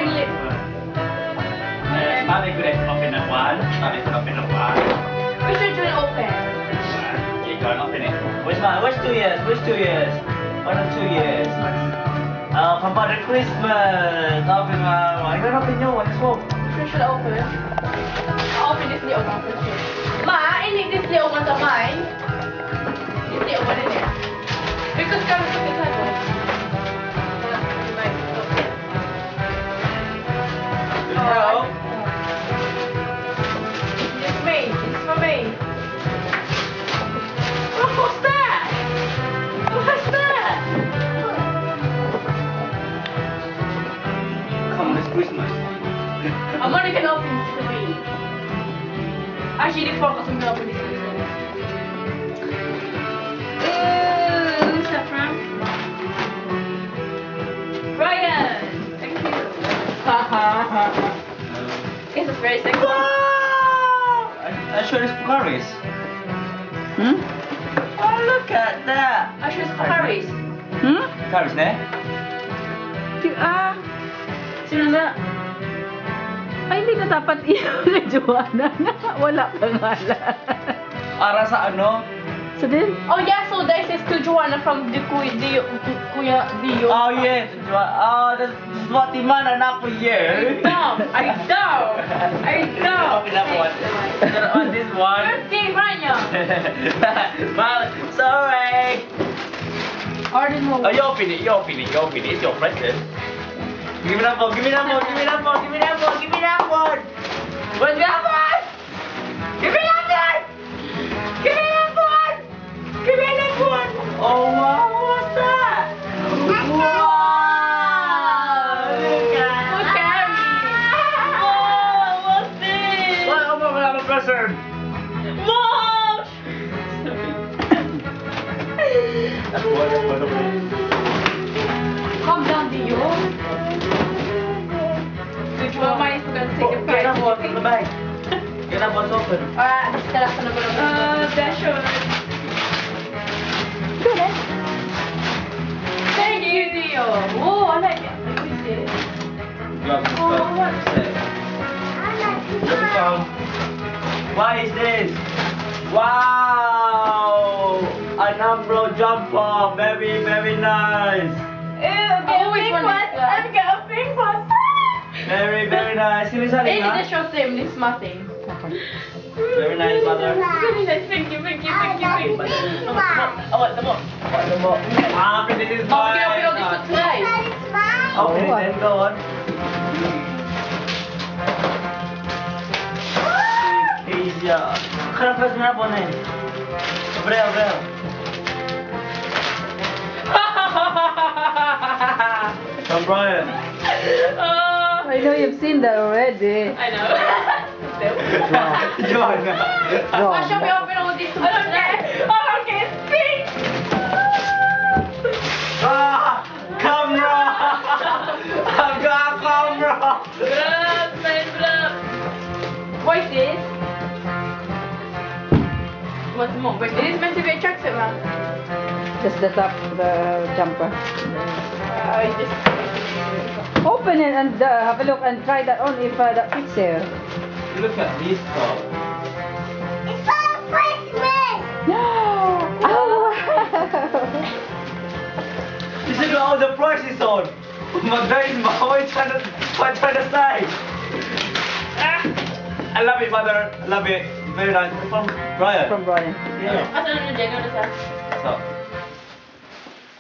open lip. Mommy could open that one. Mommy could open that one. We should do it open. You can't open it. Where's 2 years? Where's 2 years? 1 or 2 years? From Father Christmas. Open one. You can open your one as well. We should open. I'll open this little one first. Ma, I need this little one of mine. This little one in there. Because come to the table. Hello? It's me. It's for me. Oh, what's that? What's that? Come on, it's Christmas. I'm only gonna open 3. Actually, the 4 because I'm gonna open this one. Who's that from? Brian! Thank you. This is very sexy. I show this Paris. Hmm? Oh, look at that. I should Paris. Hmm? Paris, ne? Sino na? Ay, hindi na dapat iyon kay Joanna. Wala pangalan. Para sa ano? So then, Oh yeah, so this is to Joanna from the Kuya Dio. Oh, yeah. That's what the man anak ko here. I know. Open that one. On this one. Birthday, Rania. Well, sorry. Order mo. Oh, you open it. It's your present. Give me that one. Give me that one. Where's that one? Give me that one. Oh, wow. What's that? Wow. Look at Oh, what's this? What? Oh, my God, I'm a present. Mosh! That's wonderful. Calm down, Dio. Good job. Mama is gonna take a Get that one bite. from the bag. Get that one open. Alright, this is the last that should. Thank you, Dio. Oh, I like it. Like this. Oh, what's it? What is this? Wow! A number jumper. Very, very nice. I've got a pink one. Very, very nice. Sino sa Hey, halika? this shows them this nothing. Very nice, mother. Very nice. Thank you. Tamo. This is Mom, can I open all this for today? Open it then, go on. Easy. Kaya press mo na po na eh. Obreo. From Brian. I know you've seen that already. I know. Joanna. Why should we open all this for today? I don't get pink. Camera! I've got a camera! Blub. What is this? What's more? Wait, this is meant to be a tracksuit, man. Just the top, the jumper. Open it and have a look and try that on if that fits here. Look at this top. It's for Christmas! Oh, You should know all the prices on. My guys, what are you trying to say? I love it, mother. I love it. Very nice. From Brian. from Brian. Yeah. Asan na dyan? Ano sa? So.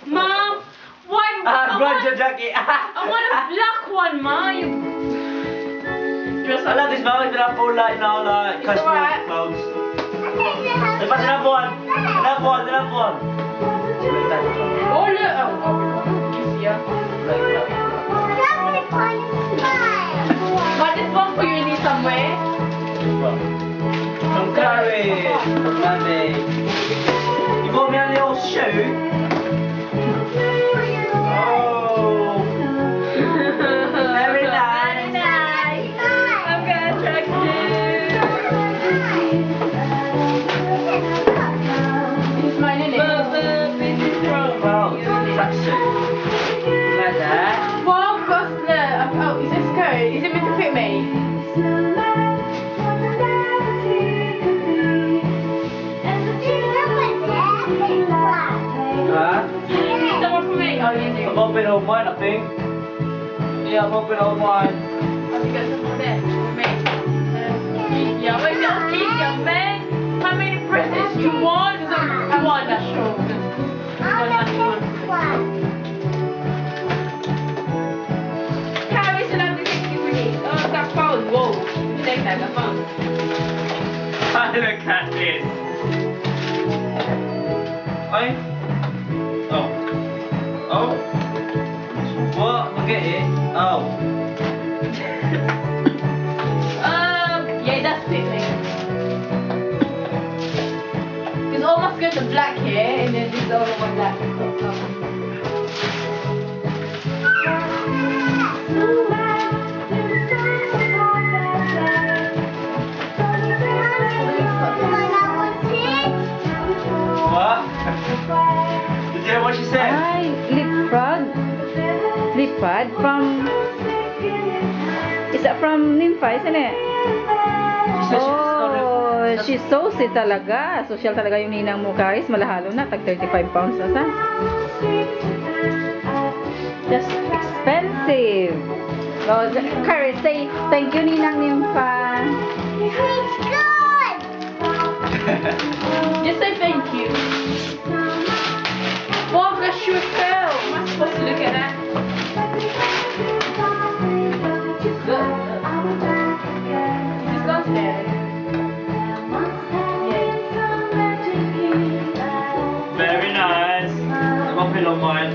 Mom, why? I Roger Jackie. want a black one, Ma. You dress I love this mom. It's not full like now, like It's custom alright. clothes. Lepas enough one. Oh, look. Oh, easier. But this one for you need somewhere. From Carrie. From Monday. You bought me a little shoe. Oh. Very nice. I'm gonna track this. This is mine, isn't it? Wow, tracksuit. Like that. Wow, costly. Oh, is this Is it meant to fit me? Huh? You need someone for me? Oh, you do. I'm open all mine, I think. Yeah, I'm open all mine. Oh, you got someone there for me? Yeah, wait, don't keep your man. How many presents you want? I want that show. Harry, should I have to take you with me? Oh, that phone. Whoa. You take that, the phone. Look at this. Oi. Oh. Oh. What? I get it. Oh. Yeah, that's fit me. Because all my skirts are black here, and then this is all of my black. What? Did you hear what she said? Ay, lip pad. Lip pad from... Is that from Nympha, isn't it? She said Oh, she's saucy talaga. Social talaga yung ninang mo, Karis. Malahalo na. Tag 35 pounds na sa. Just expensive. Oh, Karis, say thank you, Ninang Nympha. Just say thank you. Bob, the shoe fell. Am I supposed to look at that? She's gone today. Very nice. I'm open all mine.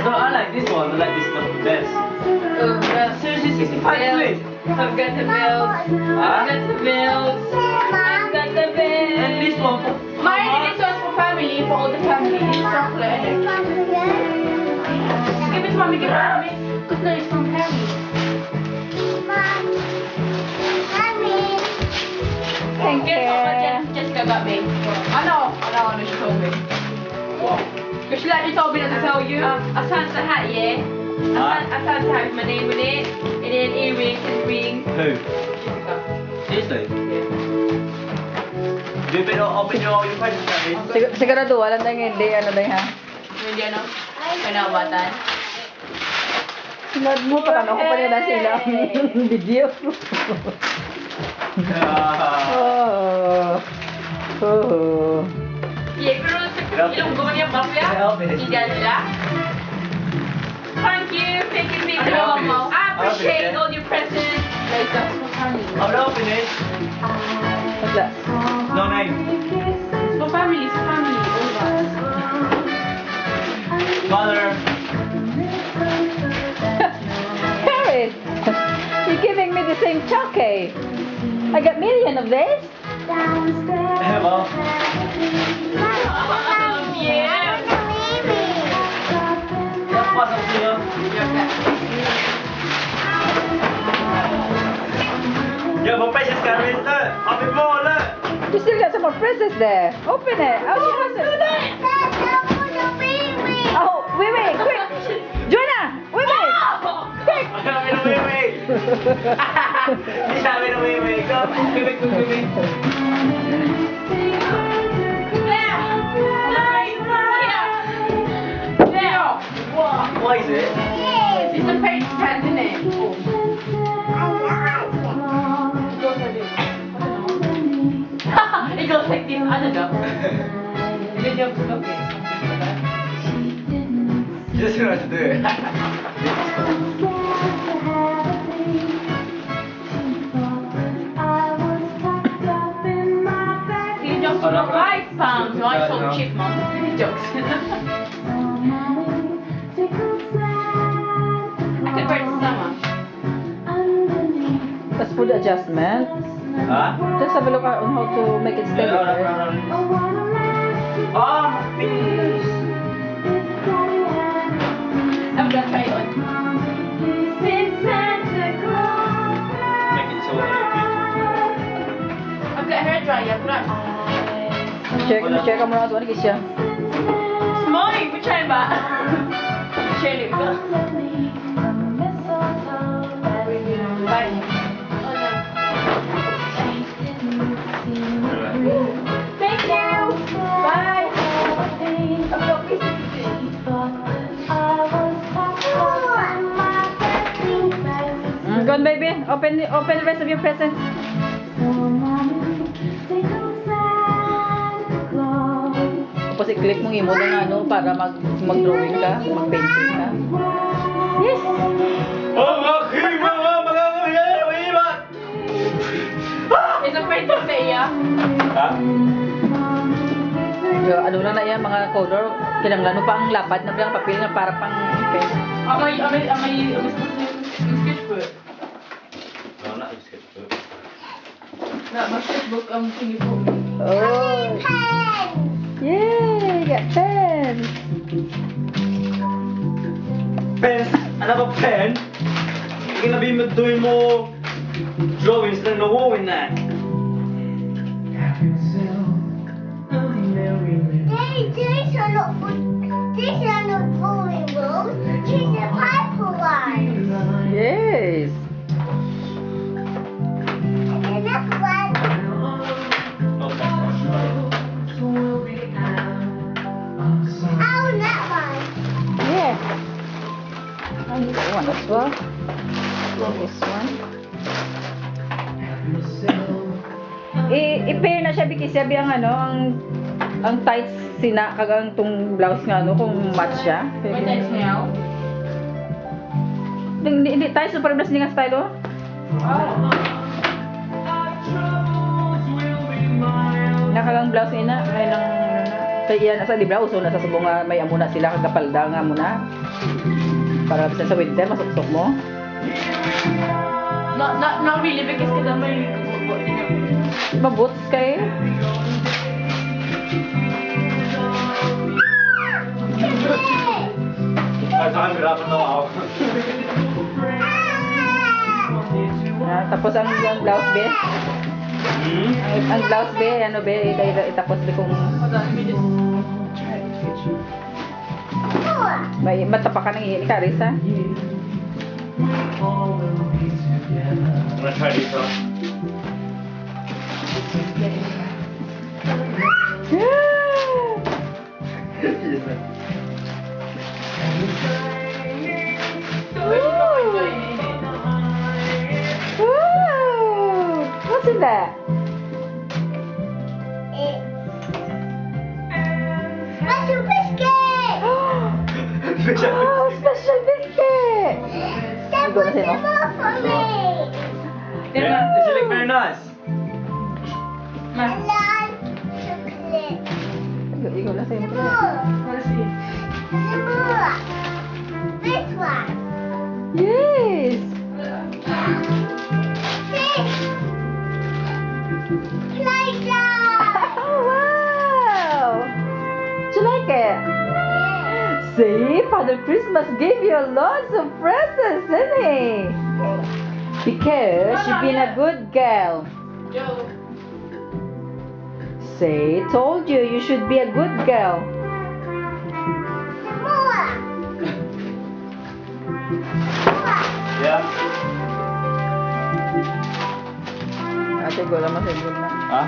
I like this one. I like this one the best. Oh, well, Seriously, 65 quid. I've got the bills. I've got the bills. I've got the bills. And this one for Mine, this one's for family, for all the family. It's chocolate. Give it to mommy, give it to mommy. Because no, it's from Harry. Thank Guess what my you. Jessica got me? I know, she told me. Because she like, you told me not to tell you. I found the hat, yeah. I found the hat with my name on it, and then earrings and rings. Who? Seriously? You better open your presents, Harry. Sigurado, alam na yung hindi. Ano na yun, ha? Hindi ano? Pinabatan. Sinad mo, parang ako pa rin na sila ang video. Oh. Oh. Yeah, pero sa ilong ko man yung mafia. Hindi nila. Thank you, taking me to I'll I appreciate all your presents. Like, that's for family. I'll open it. What's that? No name. It's for family, all of us. Mother. Paris, you're giving me the same chocolate. I got million of this. Well, Yeah. that's possible to you. Yeah, but precious Harry, look. Open more, look. You still got some more presents there. Open it. Oh, she hasn't. Oh, wait, quick. Joanna, wait. Quick. Wait. He's having a wait. Go. Give me. What is it? It's a paint pen, isn't it? It goes like this. I don't know. Then you have to look it. You just know what to do. You just for £5. So I sold cheap, mom. Jokes. I could wear it in summer. That's food adjustment. Huh? Just have a look on how to make it stay. No. Oh, my fingers. I'm gonna try it on. Make it so I've got a hair dryer, brush. Check ka muna ito. Ano siya? It's mine, which one ba? Share it, go. Go on, baby. Open the rest of your presents. Tapos i-click mong imo na ano para mag-drawing ka, mag-painting ka. Yes! Oh, mga iba! It's a painting sa iya. Ha? Yo, ano na yan, mga color. Kinanglan mo pa ang lapad na bilang papel na para pang pen. Amay sketchbook. No, not yung sketchbook. Na, sketchbook ang tingin po. Oh! Yay! Got pen! Pen? Ano ba pen? Kinabi mo doon mo drawings na nawawin na. These are not boring ones. These are purple ones. Yes! And that's one. Oh, that one. Yeah! And this one as well. And this one. I-pair na siya because sabi ang ano, ang tights sina kagang tong blouse nga ano kung match siya. May tights now. Hindi tights so parang mas nga style oh. Nakagang blouse ina may nang kaya nasa di blouse so nasa subong nga may amo na sila kagapalda nga muna. Para bisa sa winter masuksok mo. Not really because kita may gugubo din ako. Maboots kay. Ay, sa akin, birapan na ako. Tapos ang blouse be. Hmm? Ang blouse be ano be itapos be kung Hold on, let me just... may matapakan ng ihi ni Karis ha. I'm gonna try this one. Ooh, what's in that? Special biscuit. Oh, special biscuit! That You gonna was say no? more for me. Yeah, does it look very nice? I like chocolate. Ikaw na sa'yo. More. Let's see. More. This one. Yes! This. Playground. Oh, wow! Do you like it? Yeah. See, Father Christmas gave you lots of presents, didn't he? Because you've been a good girl. Joe. Say, told you you should be a good girl. More. More. Yeah? Ate, go lang masagod na. Ha?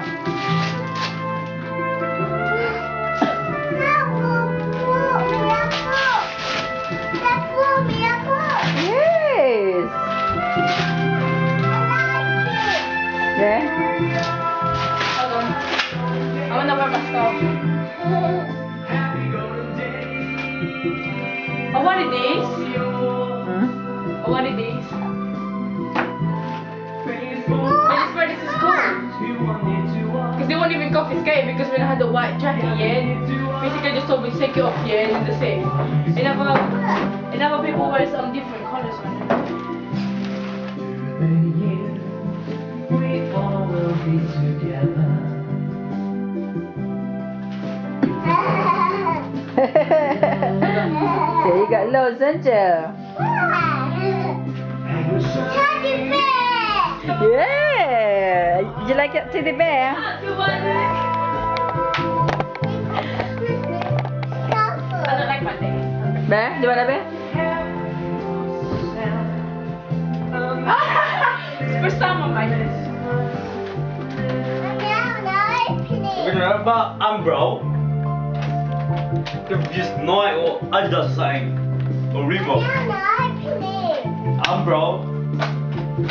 Yes! Yeah? Hold on. I wanna wear my scarf. I wanted these. Hmm? I wanted these. I just swear this is cool. Because they won't even confiscate because when I had the white jacket, yeah, basically just told me to take it off, yeah, and the same. And other people wear some different colors on it. So you got loads, didn't you? Teddy bear. Yeah! Did you like it, teddy bear? I don't like my thing. Be? Di ba na, be? It's the first time on my list. We're gonna about Umbro. Just know it or Adidas saying or Reebok. Umbro. There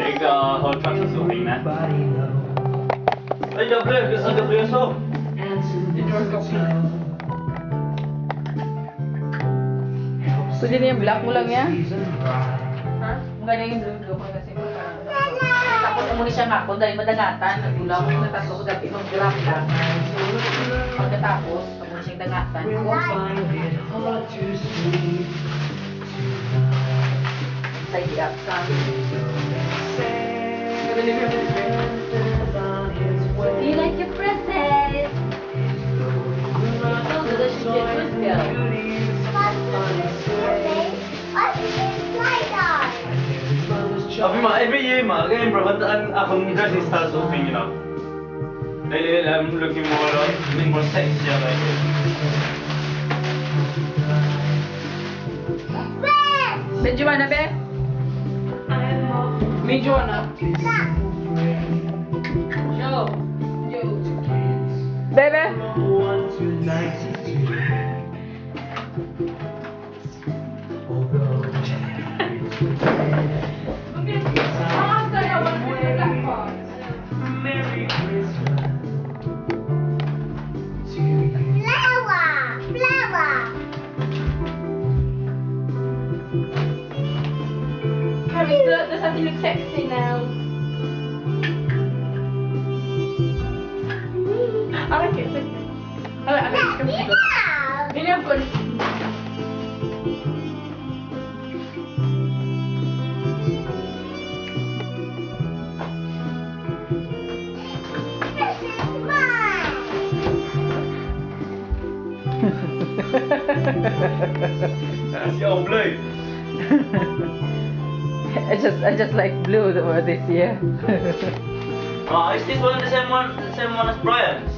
you go, whole truck is open na. Ay, double, kasi double yung soap. Pwede na yung black mo lang yan. Ha? Ang ganyan yung blue ko kasi tapos umuni siya nga dahil madangatan. Nagulaw ko na tatlo ko dati nung graph lang. Pagkatapos, umuni siyang dangatan. Side up. Do you like your present? Oh, delicious Christmas bill. Sabi mo, every year ma, ganyan bro, bataan akong dressing style soaping, you know. Dahil I'm looking more sexy siya like it. Medyo na, be? Medyo na. Yo. Yo. Bebe? Okay. Ah, saya one more black box. Kami does something look sexy now. I like it. I like it. Come on. Ini apa? That's your blue. I just like blue this year. Oh, is this one the same one as Brian's?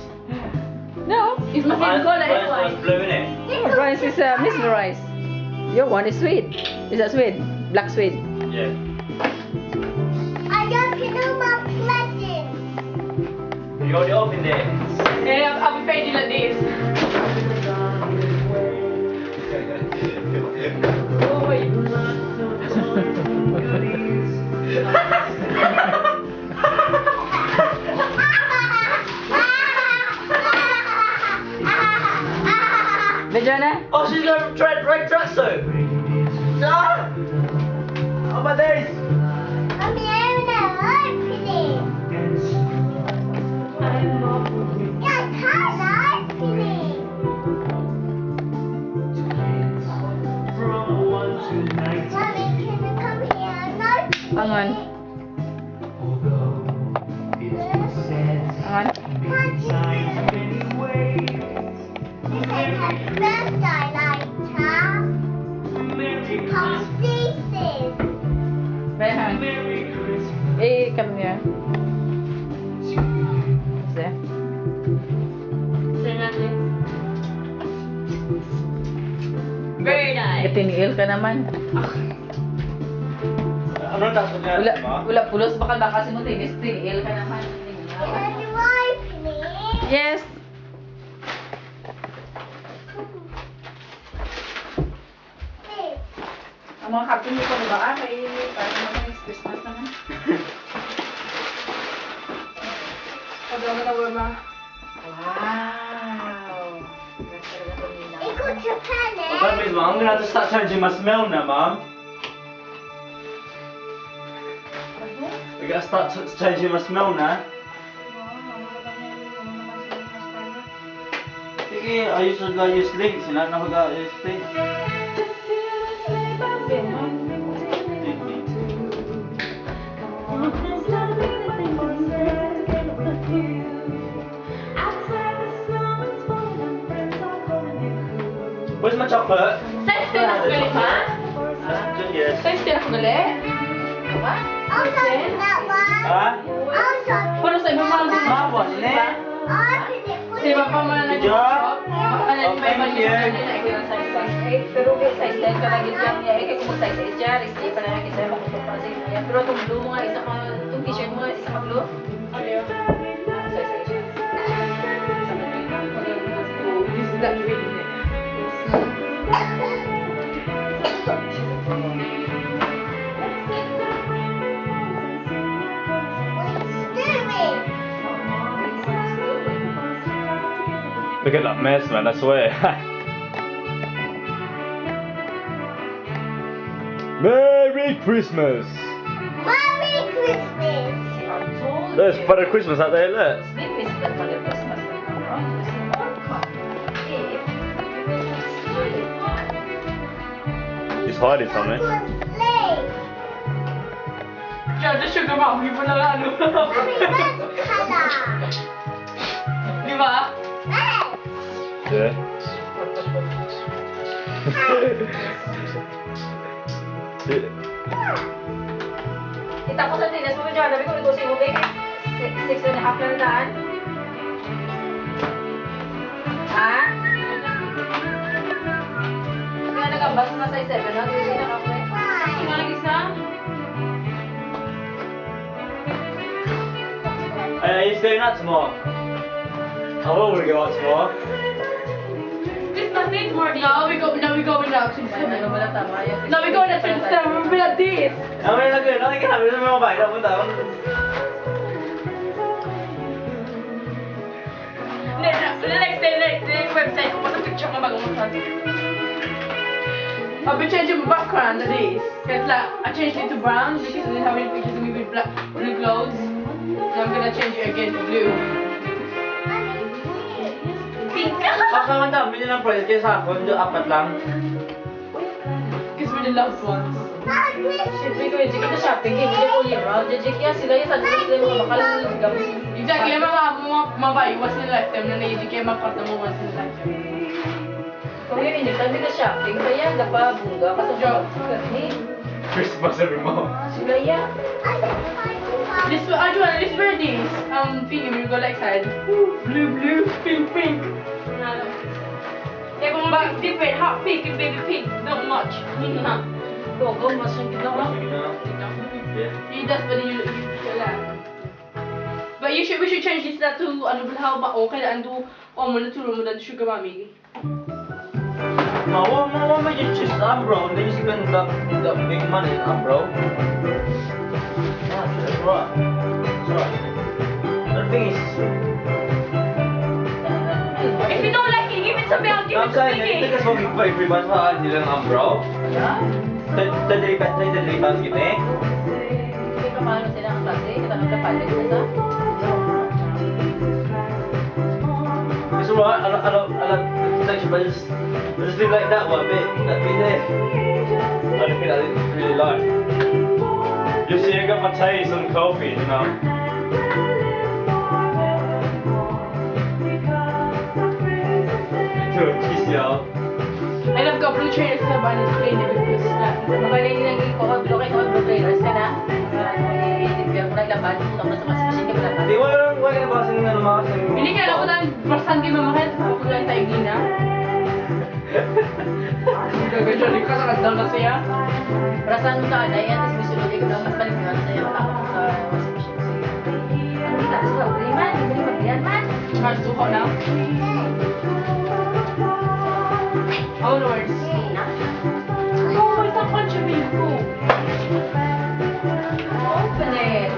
No. It's my favorite color Brian's anyway. was blue, innit? Oh, Bryce is mesmerized. Your one is sweet. Is that sweet? Black sweet. Yeah. You already opened it. Yeah, I'll be paid like this. Oh wait. Medyo na? Oh, she's got a red tracksuit. Ah! Oh my days. Angan. Angan. Behan. Come here. There. Very nice. Tiniil ka naman. Ano ang takot niya? Wala pulos. Baka kasi mo tinis. Tiniil ka naman. Yes. Ang mga kapin mo pa ba? May parang mga Christmas naman. Pagdawa na wala. Wow. Well, that means, Mom, I'm gonna have to start changing my smell now, Mom. I gotta start changing my smell now. Sige, I used to use links, and I never got use links. Where's my chocolate? Size 10 ako galit ha? Yes. Size 10 ako galit? Huh? Para sa ibang mga Ma, Medyo? Baka na Okay, yeah. Size 8, pero may size 10 ka lang yan niya. Eh, kung size 8 siya, risk pa na lang isa, makutok pa siya niya. Pero itong blue mo nga, isa ka, itong t-shirt mo nga, isa ka blue. Size 8 siya. This is not really it. Look at that mess, man, I swear. Merry Christmas! Merry Christmas! There's Father Christmas out there, look. Name is the Father Christmas. He's hiding something. Sleigh! Siya, the sugar mommy mo na lang ano. Happy red color! Di ba? Red! Yeah. Kita ko sa tinas mo dyan, sabi ko, negosin mo, babe. 6.5 lang daan. Ha? Kaya nagabas na sa 7, no? Hindi na ako eh. Ito lang isa. Are you staying out tomorrow? I will we go out tomorrow. Christmas Day tomorrow. Now we go now to the Ano ba lang tama? Now we go na to the summer. We like this. Okay, okay, okay, kami sa mga bahay, punta. The next day, website ko, pasa picture mo bagong masan. I've been changing my background to this. Cause like, I changed it to brown because I didn't have any pictures of me with black, blue clothes. So I'm gonna change it again to blue. Pink! Baka man dami nyo ng project kayo sa akin, doon 4 lang. Because we're the loved ones. Siyempre ko, hindi kita shopping, hindi ko limaw. Jajik yan, sila yung sabi sila yung mga bakal gamit. Exactly, yung mga mabaiwas na lifetime na naisip kaya makata mo once in a lifetime. Kung yun, hindi kami na shopping, kaya napabungga ka sa job. Christmas every month. Sila yan. Let's wear these. Thinking we go like side. Blue, pink. Yeah, but one is different. Hot pink and baby pink. Not much. Gogo, mas yung kita ko. Yeah. He does, but you But we should change this to ano how ba okay na ando mo naturo mo dito sugar mommy. Mama, you choose Umbro, and then you spend the big money in Umbro. That's right. That's right. The thing is, If you don't like it, give it to me. I'll give I'm it to saying, Vicky. ito kasi mag-iba sa nilang Umbro. Tadali ba ang gini? Hindi ka paano sila ang klase, katanong na pala dito sa. It's alright, I don't section, but just leave like that one bit, that bit there. I don't think I didn't really like. You see, I got my taste on coffee, you know. To a kiss, y'all. And I've got blue trainers na ba na plain because Mabalay din ang ko, blue kay ko, blue trainers ka na. Hindi ko naglaban, kung mas machine ka laban. Hindi, wala ka na ba sa mga hindi kaya ako lang basan kay mamahal ako lang tayo gina. Gagawin ka sa kadal na siya. Perasaan mo sa anay, at least gusto ko lang mas paligyan sa iyo tapos sa washing machine. Ano kita sa man, hindi mo magdiyan man. Mas suho na. Onwards. Oh, it's a bunch of people. Open it.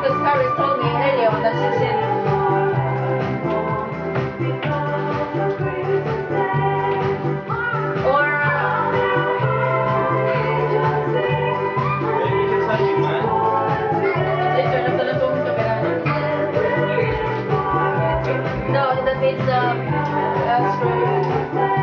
because Harris told me earlier on that she said, or Baby, you can touch it, man. turn off the phone camera. No, that means screw.